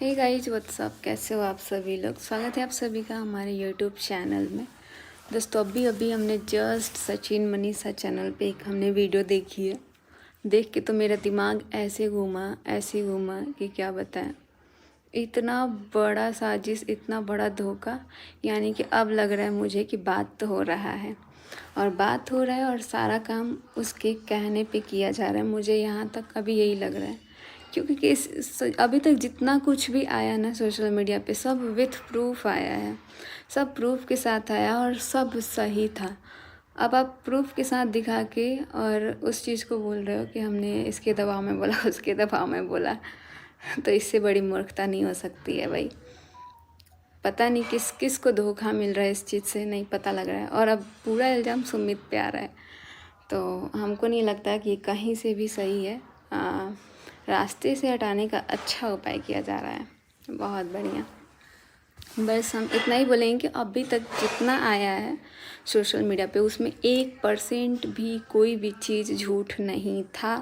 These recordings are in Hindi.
हे गाइस व्हाट्सअप, कैसे हो आप सभी लोग। स्वागत है आप सभी का हमारे यूट्यूब चैनल में। दोस्तों अभी हमने जस्ट सचिन मनीषा चैनल पे एक हमने वीडियो देखी है। देख के तो मेरा दिमाग ऐसे घूमा कि क्या बताएं। इतना बड़ा साजिश, इतना बड़ा धोखा। यानी कि अब लग रहा है मुझे कि बात तो हो रहा है और सारा काम उसके कहने पे किया जा रहा है। मुझे यहाँ तक अभी यही लग रहा है, क्योंकि अभी तक जितना कुछ भी आया ना सोशल मीडिया पे, सब विथ प्रूफ आया है, सब प्रूफ के साथ आया और सब सही था। अब आप प्रूफ के साथ दिखा के और उस चीज़ को बोल रहे हो कि हमने इसके दबाव में बोला, उसके दबाव में बोला। तो इससे बड़ी मूर्खता नहीं हो सकती है भाई। पता नहीं किस किस को धोखा मिल रहा है, इस चीज़ से नहीं पता लग रहा है। और अब पूरा इल्ज़ाम सुमित पे आ रहा है, तो हमको नहीं लगता कि कहीं से भी सही है। रास्ते से हटाने का अच्छा उपाय किया जा रहा है। बहुत बढ़िया। बस हम इतना ही बोलेंगे कि अभी तक जितना आया है सोशल मीडिया पे, उसमें 1% भी कोई भी चीज़ झूठ नहीं था,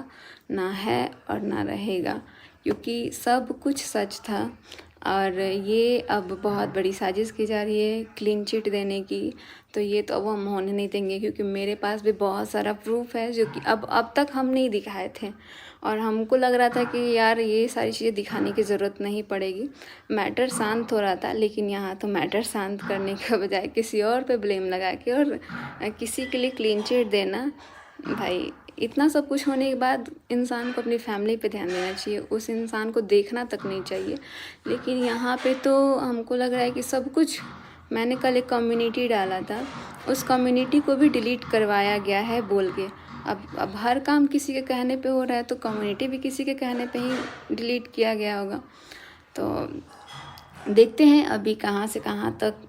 ना है और ना रहेगा, क्योंकि सब कुछ सच था। और ये अब बहुत बड़ी साजिश की जा रही है क्लीन चिट देने की। तो ये तो अब हम होने नहीं देंगे, क्योंकि मेरे पास भी बहुत सारा प्रूफ है जो कि अब तक हम नहीं दिखाए थे। और हमको लग रहा था कि यार ये सारी चीज़ें दिखाने की ज़रूरत नहीं पड़ेगी, मैटर शांत हो रहा था। लेकिन यहाँ तो मैटर शांत करने के बजाय किसी और पे ब्लेम लगा के और किसी के लिए क्लीन चिट देना। भाई इतना सब कुछ होने के बाद इंसान को अपनी फैमिली पे ध्यान देना चाहिए, उस इंसान को देखना तक नहीं चाहिए। लेकिन यहाँ पे तो हमको लग रहा है कि सब कुछ। मैंने कल एक कम्युनिटी डाला था, उस कम्युनिटी को भी डिलीट करवाया गया है बोल के। अब हर काम किसी के कहने पे हो रहा है, तो कम्युनिटी भी किसी के कहने पे ही डिलीट किया गया होगा। तो देखते हैं अभी कहाँ से कहाँ तक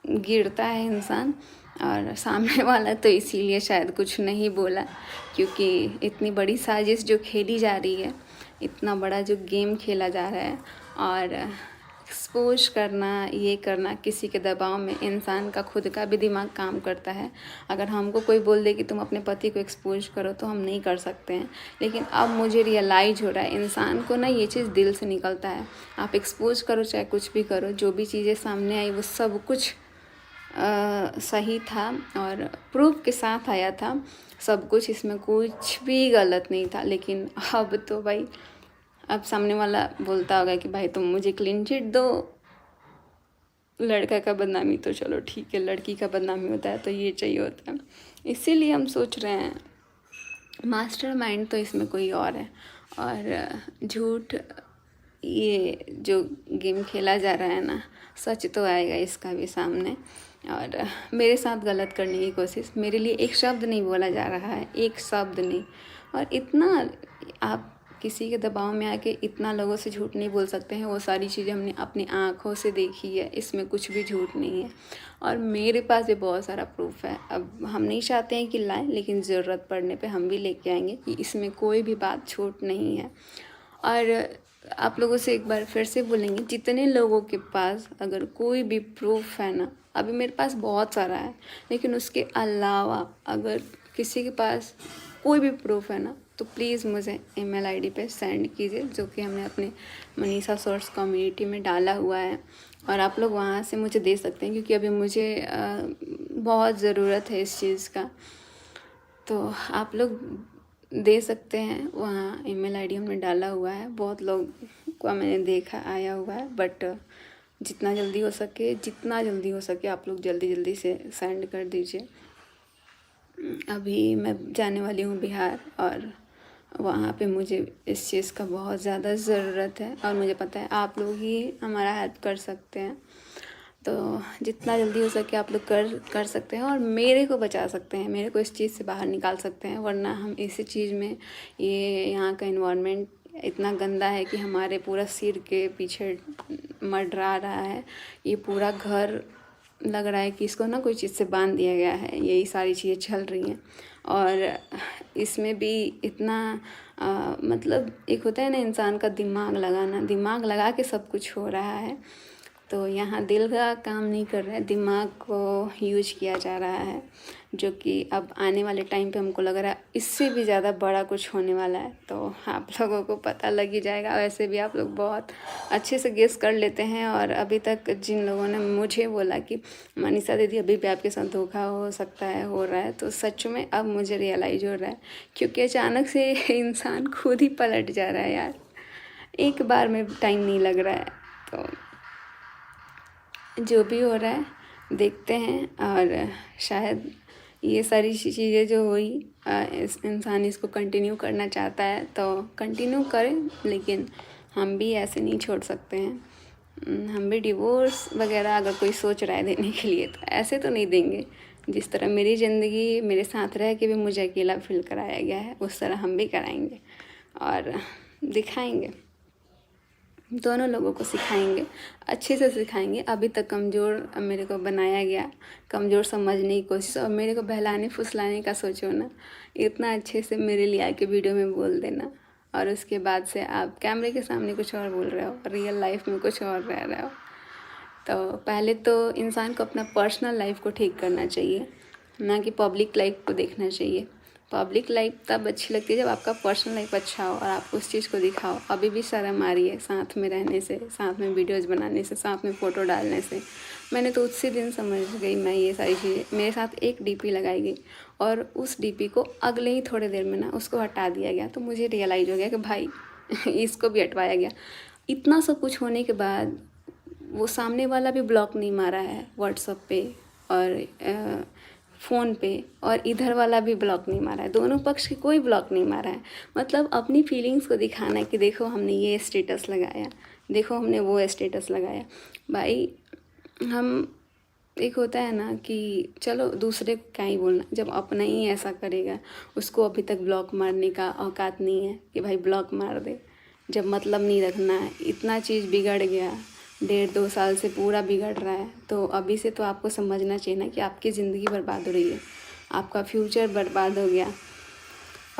गिरता है इंसान। और सामने वाला तो इसीलिए शायद कुछ नहीं बोला, क्योंकि इतनी बड़ी साजिश जो खेली जा रही है, इतना बड़ा जो गेम खेला जा रहा है, और एक्सपोज करना, ये करना किसी के दबाव में, इंसान का खुद का भी दिमाग काम करता है। अगर हमको कोई बोल दे कि तुम अपने पति को एक्सपोज करो तो हम नहीं कर सकते हैं। लेकिन अब मुझे रियलाइज़ हो रहा है इंसान को ना ये चीज़ दिल से निकलता है। आप एक्सपोज करो चाहे कुछ भी करो, जो भी चीज़ें सामने आई वो सब कुछ सही था और प्रूफ के साथ आया था सब कुछ, इसमें कुछ भी गलत नहीं था। लेकिन अब तो भाई, अब सामने वाला बोलता होगा कि भाई तुम मुझे क्लीन चिट दो। लड़का का बदनामी तो चलो ठीक है, लड़की का बदनामी होता है तो ये चाहिए होता है। इसीलिए हम सोच रहे हैं मास्टरमाइंड तो इसमें कोई और है। और झूठ, ये जो गेम खेला जा रहा है ना, सच तो आएगा इसका भी सामने। और मेरे साथ गलत करने की कोशिश, मेरे लिए एक शब्द नहीं बोला जा रहा है, एक शब्द नहीं। और इतना आप किसी के दबाव में आके इतना लोगों से झूठ नहीं बोल सकते हैं। वो सारी चीज़ें हमने अपनी आँखों से देखी है, इसमें कुछ भी झूठ नहीं है। और मेरे पास भी बहुत सारा प्रूफ है। अब हम नहीं चाहते हैं कि लाएं, लेकिन ज़रूरत पड़ने पे हम भी लेके आएंगे कि इसमें कोई भी बात झूठ नहीं है। और आप लोगों से एक बार फिर से बोलेंगे, जितने लोगों के पास अगर कोई भी प्रूफ है ना, अभी मेरे पास बहुत सारा है, लेकिन उसके अलावा अगर किसी के पास कोई भी प्रूफ है ना, तो प्लीज़ मुझे ईमेल आईडी पे सेंड कीजिए, जो कि हमने अपने मनीषा सोर्स कम्युनिटी में डाला हुआ है। और आप लोग वहाँ से मुझे दे सकते हैं, क्योंकि अभी मुझे बहुत ज़रूरत है इस चीज़ का। तो आप लोग दे सकते हैं, वहाँ ईमेल आईडी हमने डाला हुआ है। बहुत लोग को मैंने देखा आया हुआ है, बट जितना जल्दी हो सके आप लोग जल्दी से सेंड कर दीजिए। अभी मैं जाने वाली हूँ बिहार, और वहाँ पे मुझे इस चीज़ का बहुत ज़्यादा ज़रूरत है, और मुझे पता है आप लोग ही हमारा हेल्प कर सकते हैं। तो जितना जल्दी हो सके आप लोग कर सकते हैं और मेरे को बचा सकते हैं, मेरे को इस चीज़ से बाहर निकाल सकते हैं। वरना हम इसी चीज़ में, ये यहाँ का इन्वायरमेंट इतना गंदा है कि हमारे पूरा सिर के पीछे मंडरा रहा है। ये पूरा घर लग रहा है कि इसको ना कोई चीज़ से बांध दिया गया है, यही सारी चीज़ें चल रही हैं। और इसमें भी इतना मतलब एक होता है ना इंसान का दिमाग लगाना, दिमाग लगा के सब कुछ हो रहा है। तो यहाँ दिल का काम नहीं कर रहा है, दिमाग को यूज किया जा रहा है, जो कि अब आने वाले टाइम पे हमको लग रहा है इससे भी ज़्यादा बड़ा कुछ होने वाला है। तो आप लोगों को पता लग ही जाएगा। वैसे भी आप लोग बहुत अच्छे से गेस कर लेते हैं, और अभी तक जिन लोगों ने मुझे बोला कि मनीषा दीदी अभी भी आपके साथ धोखा हो सकता है, हो रहा है, तो सच में अब मुझे रियलाइज़ हो रहा है, क्योंकि अचानक से इंसान खुद ही पलट जा रहा है यार। एक बार में टाइम नहीं लग रहा है। तो जो भी हो रहा है देखते हैं, और शायद ये सारी चीज़ें जो हुई, इस इंसान इसको कंटिन्यू करना चाहता है तो कंटिन्यू करें, लेकिन हम भी ऐसे नहीं छोड़ सकते हैं। हम भी डिवोर्स वगैरह अगर कोई सोच रहा है देने के लिए तो ऐसे तो नहीं देंगे। जिस तरह मेरी ज़िंदगी मेरे साथ रह के भी मुझे अकेला फील कराया गया है, उस तरह हम भी कराएंगे और दिखाएंगे, दोनों लोगों को सिखाएंगे, अच्छे से सिखाएंगे। अभी तक कमज़ोर मेरे को बनाया गया, कमज़ोर समझने की कोशिश, और मेरे को बहलाने फुसलाने का सोचो ना, इतना अच्छे से मेरे लिए आके वीडियो में बोल देना, और उसके बाद से आप कैमरे के सामने कुछ और बोल रहे हो, रियल लाइफ में कुछ और रह रहे हो। तो पहले तो इंसान को अपना पर्सनल लाइफ को ठीक करना चाहिए, ना कि पब्लिक लाइफ को देखना चाहिए। पब्लिक लाइफ तब अच्छी लगती है जब आपका पर्सनल लाइफ अच्छा हो और आप उस चीज़ को दिखाओ। अभी भी शर्म आ रही है साथ में रहने से, साथ में वीडियोज़ बनाने से, साथ में फ़ोटो डालने से। मैंने तो उसी दिन समझ गई मैं ये सारी चीज़ें। मेरे साथ एक डीपी लगाई गई और उस डीपी को अगले ही थोड़े देर में ना उसको हटा दिया गया, तो मुझे रियलाइज़ हो गया कि भाई इसको भी हटवाया गया। इतना सब कुछ होने के बाद वो सामने वाला भी ब्लॉक नहीं मारा है व्हाट्सएप पे और फ़ोन पे, और इधर वाला भी ब्लॉक नहीं मारा है, दोनों पक्ष की कोई ब्लॉक नहीं मारा है। मतलब अपनी फीलिंग्स को दिखाना है कि देखो हमने ये स्टेटस लगाया, देखो हमने वो स्टेटस लगाया। भाई हम, एक होता है ना कि चलो दूसरे को क्या ही बोलना, जब अपना ही ऐसा करेगा, उसको अभी तक ब्लॉक मारने का औकात नहीं है कि भाई ब्लॉक मार दे, जब मतलब नहीं रखना है। इतना चीज़ बिगड़ गया, 1.5-2 साल से पूरा बिगड़ रहा है, तो अभी से तो आपको समझना चाहिए ना कि आपकी ज़िंदगी बर्बाद हो रही है, आपका फ्यूचर बर्बाद हो गया,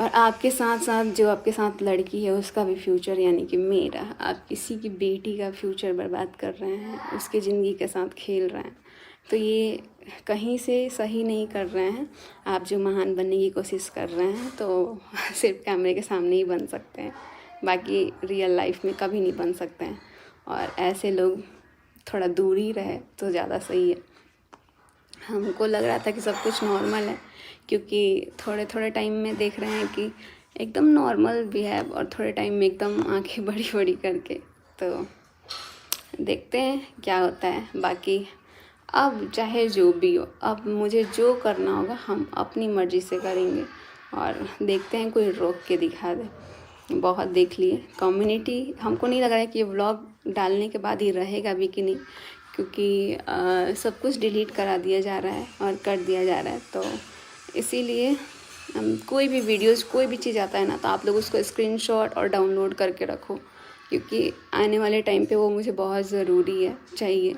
और आपके साथ साथ जो आपके साथ लड़की है उसका भी फ्यूचर, यानी कि मेरा, आप किसी की बेटी का फ्यूचर बर्बाद कर रहे हैं, उसकी ज़िंदगी के साथ खेल रहे हैं। तो ये कहीं से सही नहीं कर रहे हैं। आप जो महान बनने की कोशिश कर रहे हैं तो सिर्फ कैमरे के सामने ही बन सकते हैं, बाकी रियल लाइफ में कभी नहीं बन सकते हैं। और ऐसे लोग थोड़ा दूर ही रहे तो ज़्यादा सही है। हमको लग रहा था कि सब कुछ नॉर्मल है, क्योंकि थोड़े थोड़े टाइम में देख रहे हैं कि एकदम नॉर्मल बिहेव, और थोड़े टाइम में एकदम आंखें बड़ी बड़ी करके। तो देखते हैं क्या होता है। बाकी अब चाहे जो भी हो, अब मुझे जो करना होगा हम अपनी मर्ज़ी से करेंगे, और देखते हैं कोई रोक के दिखा दे। बहुत देख लिए कम्युनिटी, हमको नहीं लग रहा है कि ये व्लॉग डालने के बाद ही रहेगा भी कि नहीं, क्योंकि सब कुछ डिलीट करा दिया जा रहा है और कर दिया जा रहा है। तो इसीलिए कोई भी वीडियोज़, कोई भी चीज़ आता है ना, तो आप लोग उसको स्क्रीनशॉट और डाउनलोड करके रखो, क्योंकि आने वाले टाइम पे वो मुझे बहुत ज़रूरी है, चाहिए।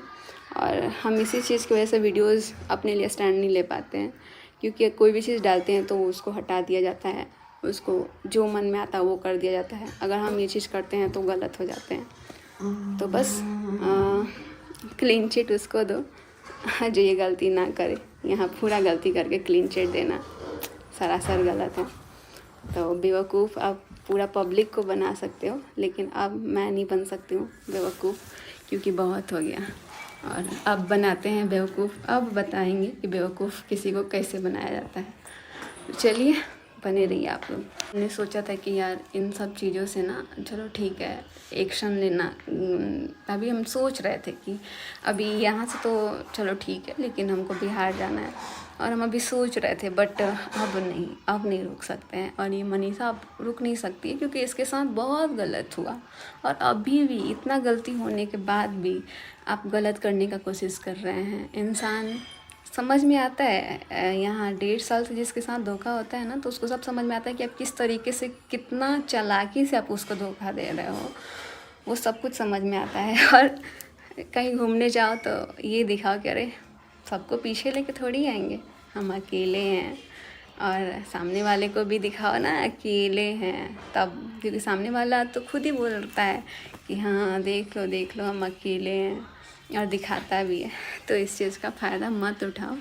और हम इसी चीज़ की वजह से वीडियोज़ अपने लिए स्टैंड नहीं ले पाते हैं, क्योंकि कोई भी चीज़ डालते हैं तो उसको हटा दिया जाता है, उसको जो मन में आता है वो कर दिया जाता है। अगर हम ये चीज़ करते हैं तो गलत हो जाते हैं। तो बस क्लीन चिट उसको दो जो ये गलती ना करे। यहाँ पूरा गलती करके क्लीन चिट देना सरासर गलत है। तो बेवकूफ़ आप पूरा पब्लिक को बना सकते हो, लेकिन अब मैं नहीं बन सकती हूँ बेवकूफ़, क्योंकि बहुत हो गया। और अब बनाते हैं बेवकूफ़, अब बताएंगे कि बेवकूफ़ किसी को कैसे बनाया जाता है। चलिए बने रहिए आप लोग। मैंने सोचा था कि यार इन सब चीज़ों से ना, चलो ठीक है एक्शन लेना, अभी हम सोच रहे थे कि अभी यहाँ से तो चलो ठीक है, लेकिन हमको बिहार जाना है, और हम अभी सोच रहे थे, बट अब नहीं रुक सकते हैं। और ये मनीषा अब रुक नहीं सकती है, क्योंकि इसके साथ बहुत गलत हुआ, और अभी भी इतना गलती होने के बाद भी आप गलत करने का कोशिश कर रहे हैं। इंसान समझ में आता है, यहाँ 1.5 साल से जिसके साथ धोखा होता है ना, तो उसको सब समझ में आता है कि आप किस तरीके से, कितना चालाकी से आप उसको धोखा दे रहे हो, वो सब कुछ समझ में आता है। और कहीं घूमने जाओ तो ये दिखाओ कि अरे सबको पीछे लेके थोड़ी आएंगे, हम अकेले हैं, और सामने वाले को भी दिखाओ ना अकेले हैं तब, क्योंकि सामने वाला तो खुद ही बोलता है कि हाँ देख लो हम अकेले हैं, और दिखाता भी है। तो इस चीज़ का फ़ायदा मत उठाओ।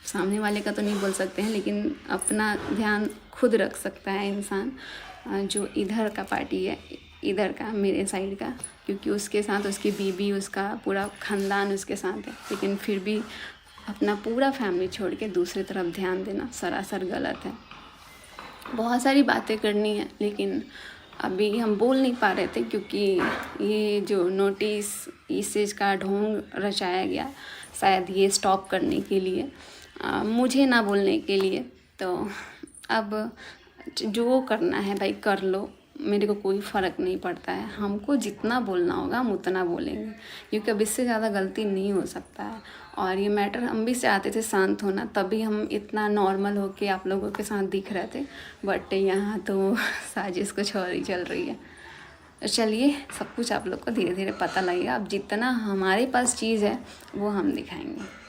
सामने वाले का तो नहीं बोल सकते हैं, लेकिन अपना ध्यान खुद रख सकता है इंसान। जो इधर का पार्टी है, इधर का मेरे साइड का, क्योंकि उसके साथ उसकी बीवी, उसका पूरा ख़ानदान उसके साथ है, लेकिन फिर भी अपना पूरा फैमिली छोड़ के दूसरी तरफ ध्यान देना सरासर गलत है। बहुत सारी बातें करनी है, लेकिन अभी हम बोल नहीं पा रहे थे, क्योंकि ये जो नोटिस इस चीज़ का ढोंग रचाया गया, शायद ये स्टॉप करने के लिए, मुझे ना बोलने के लिए। तो अब जो करना है भाई कर लो, मेरे को कोई फ़र्क नहीं पड़ता है। हमको जितना बोलना होगा हम उतना बोलेंगे, क्योंकि अब इससे ज़्यादा गलती नहीं हो सकता है। और ये मैटर हम भी चाहते थे शांत होना, तभी हम इतना नॉर्मल होके आप लोगों के साथ दिख रहे थे, बट यहाँ तो साजिश कुछ और ही चल रही है। तो चलिए, सब कुछ आप लोग को धीरे धीरे पता लगेगा। अब जितना हमारे पास चीज़ है वो हम दिखाएंगे।